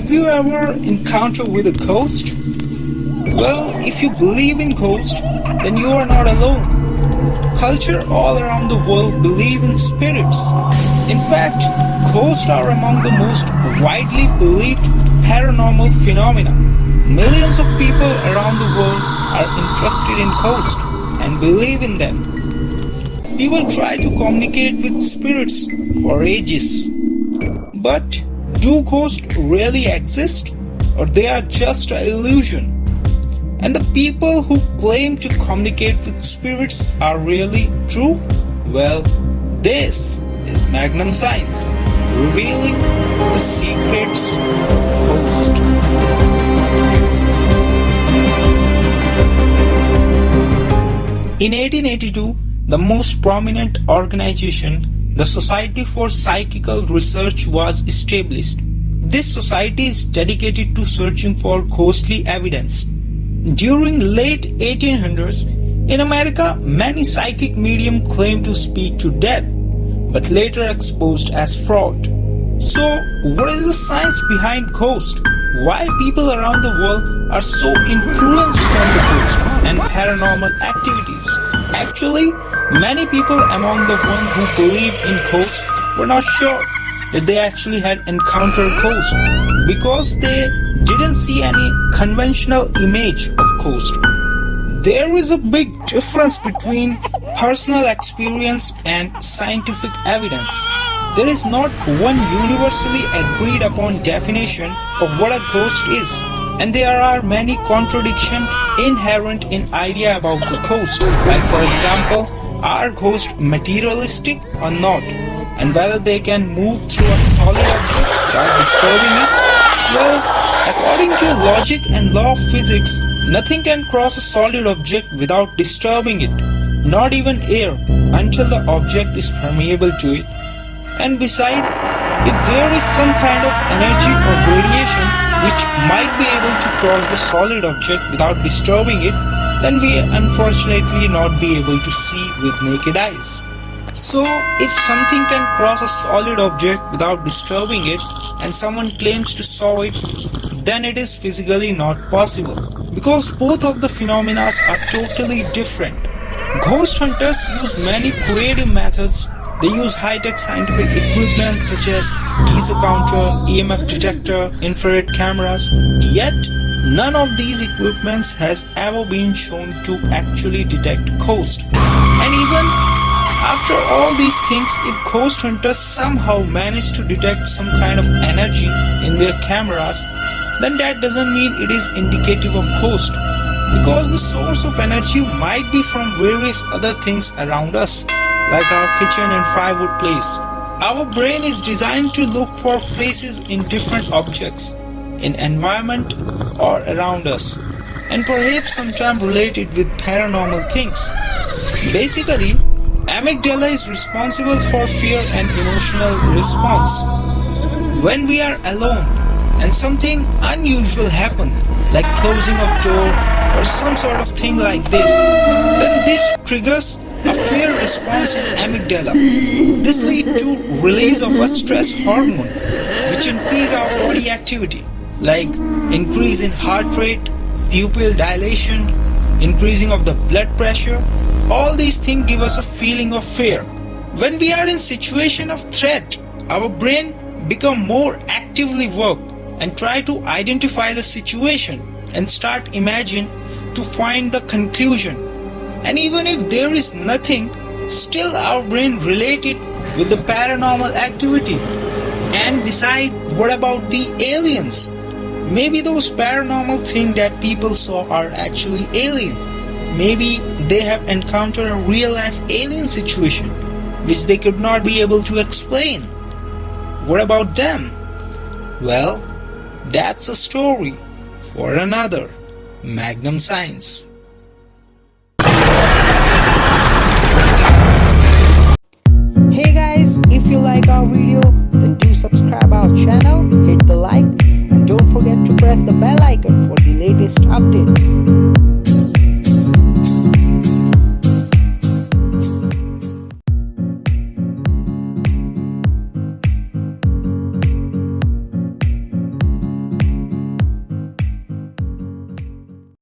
Have you ever encountered with a ghost? Well, if you believe in ghosts, then you are not alone. Culture all around the world believe in spirits. In fact, ghosts are among the most widely believed paranormal phenomena. Millions of people around the world are interested in ghosts and believe in them. People try to communicate with spirits for ages. But do ghosts really exist, or they are just an illusion? And the people who claim to communicate with spirits are really true? Well, this is Magnum Science, revealing the secrets of ghosts. In 1882, the most prominent organization, the Society for Psychical Research, was established. This society is dedicated to searching for ghostly evidence. During late 1800s, in America, many psychic mediums claimed to speak to dead, but later exposed as fraud. So, what is the science behind ghosts? Why people around the world are so influenced from the ghost and paranormal activities? Actually, many people among the ones who believe in ghosts were not sure that they actually had encountered ghosts because they didn't see any conventional image of ghost. There is a big difference between personal experience and scientific evidence. There is not one universally agreed upon definition of what a ghost is, and there are many contradictions inherent in idea about the ghost. Like for example, are ghosts materialistic or not, and whether they can move through a solid object without disturbing it? Well, according to logic and law of physics, nothing can cross a solid object without disturbing it, not even air, until the object is permeable to it. And besides, if there is some kind of energy or radiation which might be able to cross the solid object without disturbing it, then we unfortunately not be able to see with naked eyes. So, if something can cross a solid object without disturbing it and someone claims to saw it, then it is physically not possible, because both of the phenomena are totally different. Ghost hunters use many creative methods. They use high-tech scientific equipment such as Geiger counter, EMF detector, infrared cameras, yet none of these equipments has ever been shown to actually detect ghosts. And even after all these things, if ghost hunters somehow manage to detect some kind of energy in their cameras, then that doesn't mean it is indicative of ghost, because the source of energy might be from various other things around us, like our kitchen and firewood place. Our brain is designed to look for faces in different objects, in environment or around us, and perhaps sometimes related with paranormal things. Basically, amygdala is responsible for fear and emotional response. When we are alone and something unusual happens, like closing of door or some sort of thing like this, then this triggers a fear response in amygdala. This leads to release of a stress hormone, which increase our body activity, like increase in heart rate, pupil dilation, increasing of the blood pressure. All these things give us a feeling of fear. When we are in situation of threat, our brain become more actively work and try to identify the situation and start imagine to find the conclusion. And even if there is nothing, still our brain relate it with the paranormal activity and decide, what about the aliens? Maybe those paranormal things that people saw are actually alien. Maybe they have encountered a real life alien situation which they could not be able to explain. What about them? Well, that's a story for another Magnum Science. Hey guys, if you like our video, then do subscribe our channel, hit the like, and don't forget to press the bell icon for the latest updates.